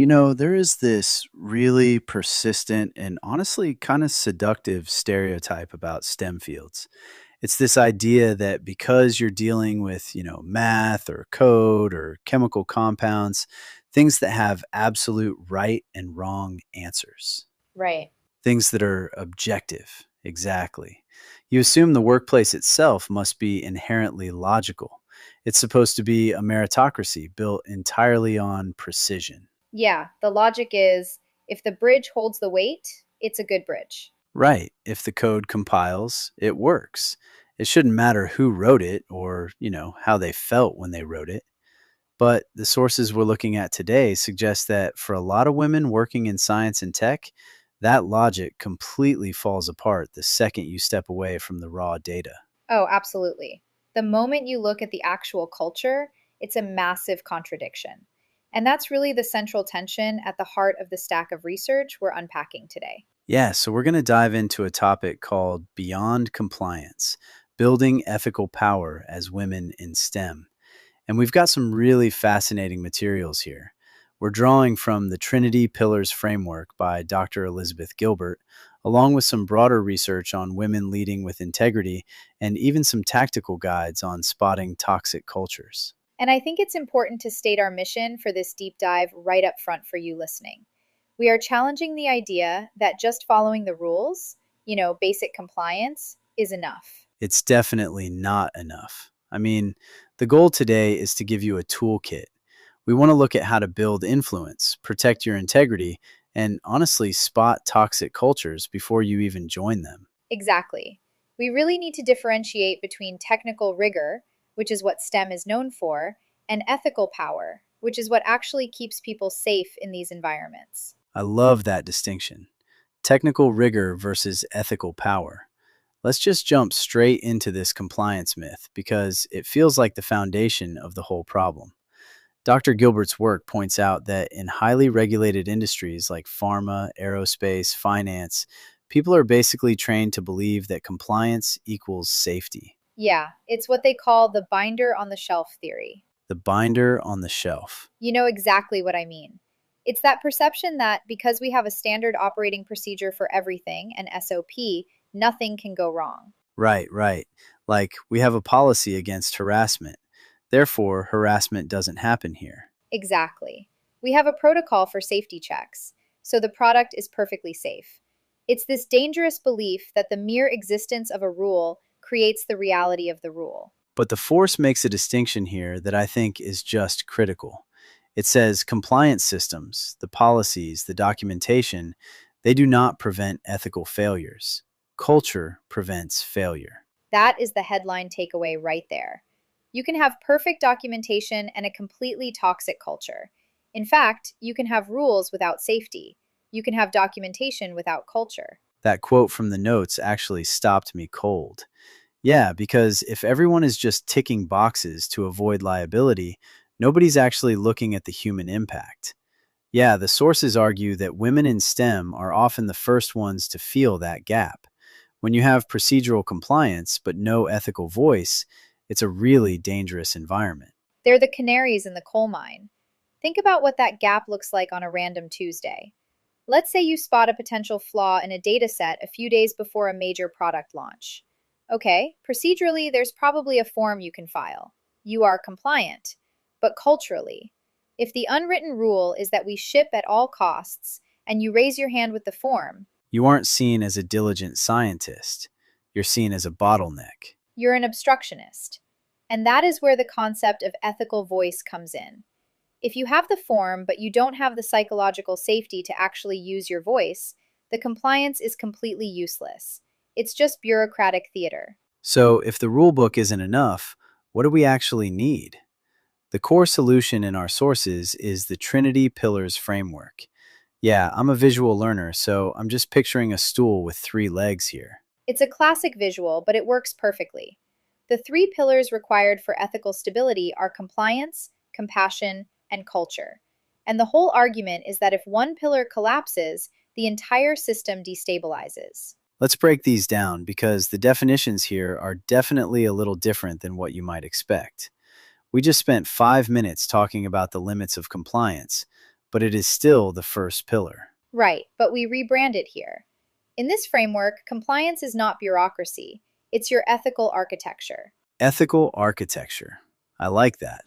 There is this really persistent and honestly kind of seductive stereotype about STEM fields. It's this idea that because you're dealing with, math or code or chemical compounds, things that have absolute right and wrong answers, Right. things that are objective. Exactly. You assume the workplace itself must be inherently logical. It's supposed to be a meritocracy built entirely on precision. Yeah, the logic is if the bridge holds the weight, it's a good bridge. Right. If the code compiles, it works. It shouldn't matter who wrote it or, how they felt when they wrote it. But the sources we're looking at today suggest that for a lot of women working in science and tech, that logic completely falls apart the second you step away from the raw data. Oh, absolutely. The moment you look at the actual culture, it's a massive contradiction. And that's really the central tension at the heart of the stack of research we're unpacking today. Yeah, so we're going to dive into a topic called Beyond Compliance, Building Ethical Power as Women in STEM. And we've got some really fascinating materials here. We're drawing from the Trinity Pillars framework by Dr. Elizabeth Gilbert, along with some broader research on women leading with integrity and even some tactical guides on spotting toxic cultures. And I think it's important to state our mission for this deep dive right up front for you listening. We are challenging the idea that just following the rules, basic compliance, is enough. It's definitely not enough. The goal today is to give you a toolkit. We want to look at how to build influence, protect your integrity, and honestly spot toxic cultures before you even join them. Exactly. We really need to differentiate between technical rigor, which is what STEM is known for, and ethical power, which is what actually keeps people safe in these environments. I love that distinction. Technical rigor versus ethical power. Let's just jump straight into this compliance myth because it feels like the foundation of the whole problem. Dr. Gilbert's work points out that in highly regulated industries like pharma, aerospace, finance, people are basically trained to believe that compliance equals safety. Yeah, it's what they call the binder on the shelf theory. The binder on the shelf. You know exactly what I mean. It's that perception that because we have a standard operating procedure for everything, an SOP, nothing can go wrong. Right, right. Like we have a policy against harassment. Therefore, harassment doesn't happen here. Exactly. We have a protocol for safety checks, so the product is perfectly safe. It's this dangerous belief that the mere existence of a rule creates the reality of the rule. But the force makes a distinction here that I think is just critical. It says compliance systems, the policies, the documentation, they do not prevent ethical failures. Culture prevents failure. That is the headline takeaway right there. You can have perfect documentation and a completely toxic culture. In fact, you can have rules without safety. You can have documentation without culture. That quote from the notes actually stopped me cold. Yeah, because if everyone is just ticking boxes to avoid liability, nobody's actually looking at the human impact. Yeah, the sources argue that women in STEM are often the first ones to feel that gap. When you have procedural compliance but no ethical voice, it's a really dangerous environment. They're the canaries in the coal mine. Think about what that gap looks like on a random Tuesday. Let's say you spot a potential flaw in a data set a few days before a major product launch. Okay, procedurally, there's probably a form you can file. You are compliant. But culturally, if the unwritten rule is that we ship at all costs and you raise your hand with the form, You aren't seen as a diligent scientist. You're seen as a bottleneck. you're an obstructionist. And that is where the concept of ethical voice comes in. If you have the form, but you don't have the psychological safety to actually use your voice, the compliance is completely useless. It's just bureaucratic theater. So, if the rule book isn't enough, what do we actually need? The core solution in our sources is the Trinity Pillars framework. Yeah, I'm a visual learner, so I'm just picturing a stool with three legs here. It's a classic visual, but it works perfectly. The three pillars required for ethical stability are compliance, compassion, and culture. And the whole argument is that if one pillar collapses, the entire system destabilizes. Let's break these down because the definitions here are definitely a little different than what you might expect. We just spent 5 minutes talking about the limits of compliance, but it is still the first pillar. Right, but we rebrand it here. In this framework, compliance is not bureaucracy, it's your ethical architecture. Ethical architecture. I like that.